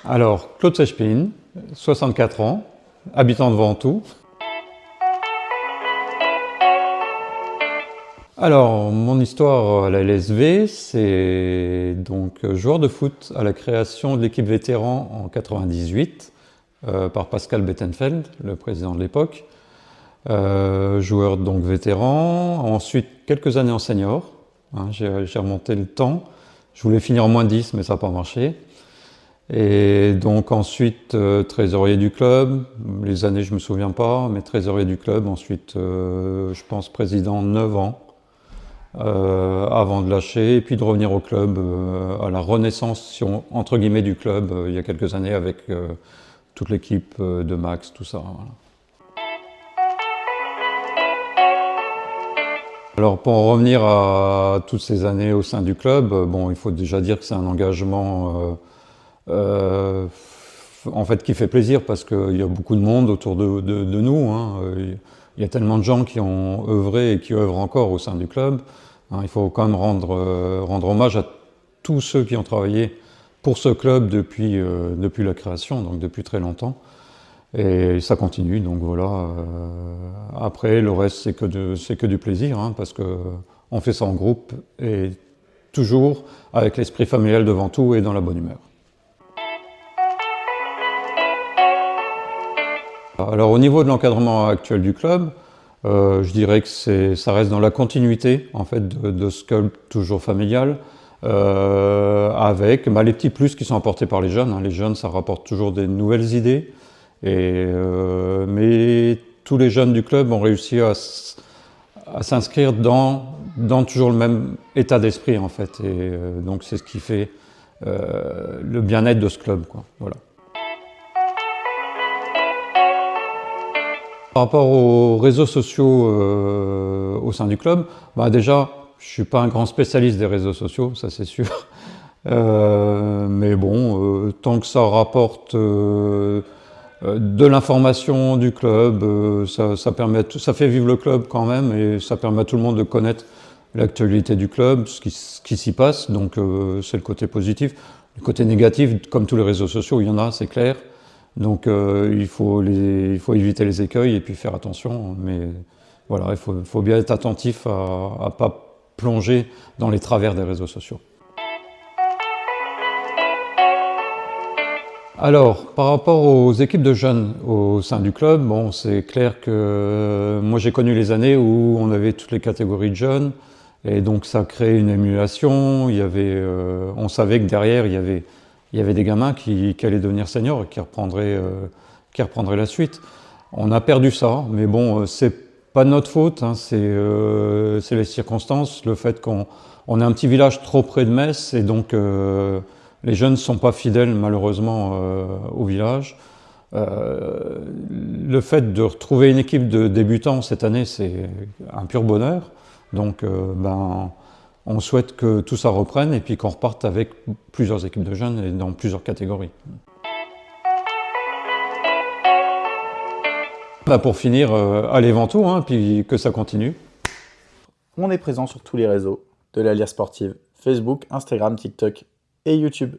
Alors, Claude Sechpin, 64 ans, habitant de Ventoux. Alors, mon histoire à la LSV, c'est donc joueur de foot à la création de l'équipe vétéran en 98 par Pascal Bettenfeld, le président de l'époque. Joueur donc vétéran, ensuite quelques années en senior. Hein, j'ai remonté le temps. Je voulais finir en moins 10, mais ça n'a pas marché. Et donc ensuite trésorier du club, les années je me souviens pas, mais trésorier du club, ensuite je pense président 9 ans, avant de lâcher et puis de revenir au club à la renaissance entre guillemets du club il y a quelques années avec toute l'équipe de Max, tout ça. Voilà. Alors pour en revenir à toutes ces années au sein du club, bon il faut déjà dire que c'est un engagement en fait qui fait plaisir parce qu'il y a beaucoup de monde autour de nous. Hein. Il y a tellement de gens qui ont œuvré et qui œuvrent encore au sein du club. Hein, il faut quand même rendre hommage à tous ceux qui ont travaillé pour ce club depuis la création, donc depuis très longtemps. Et ça continue, donc voilà. Après, le reste, c'est que du plaisir, hein, parce qu'on fait ça en groupe et toujours avec l'esprit familial devant tout et dans la bonne humeur. Alors au niveau de l'encadrement actuel du club, je dirais que ça reste dans la continuité en fait de ce club toujours familial, avec les petits plus qui sont apportés par les jeunes. Hein. Les jeunes, ça rapporte toujours des nouvelles idées, mais tous les jeunes du club ont réussi à s'inscrire dans toujours le même état d'esprit en fait, et donc c'est ce qui fait le bien-être de ce club, quoi. Voilà. Par rapport aux réseaux sociaux au sein du club, déjà, je ne suis pas un grand spécialiste des réseaux sociaux, ça c'est sûr. Mais bon, tant que ça rapporte de l'information du club, ça fait vivre le club quand même et ça permet à tout le monde de connaître l'actualité du club, ce qui s'y passe, donc c'est le côté positif. Le côté négatif, comme tous les réseaux sociaux, il y en a, c'est clair. Donc il faut éviter les écueils et puis faire attention, mais voilà, il faut bien être attentif à ne pas plonger dans les travers des réseaux sociaux. Alors, par rapport aux équipes de jeunes au sein du club, bon, c'est clair que moi j'ai connu les années où on avait toutes les catégories de jeunes, et donc ça crée une émulation. On savait que derrière il y avait des gamins qui allaient devenir seniors et qui reprendraient la suite. On a perdu ça, mais bon, c'est pas de notre faute, hein, c'est les circonstances, le fait qu'on est un petit village trop près de Metz, et donc les jeunes ne sont pas fidèles malheureusement au village. Le fait de retrouver une équipe de débutants cette année, c'est un pur bonheur. Donc on souhaite que tout ça reprenne et puis qu'on reparte avec plusieurs équipes de jeunes et dans plusieurs catégories. Pour finir, allez Ventoux, hein, puis que ça continue. On est présent sur tous les réseaux de l'Alliance Sportive, Facebook, Instagram, TikTok et YouTube.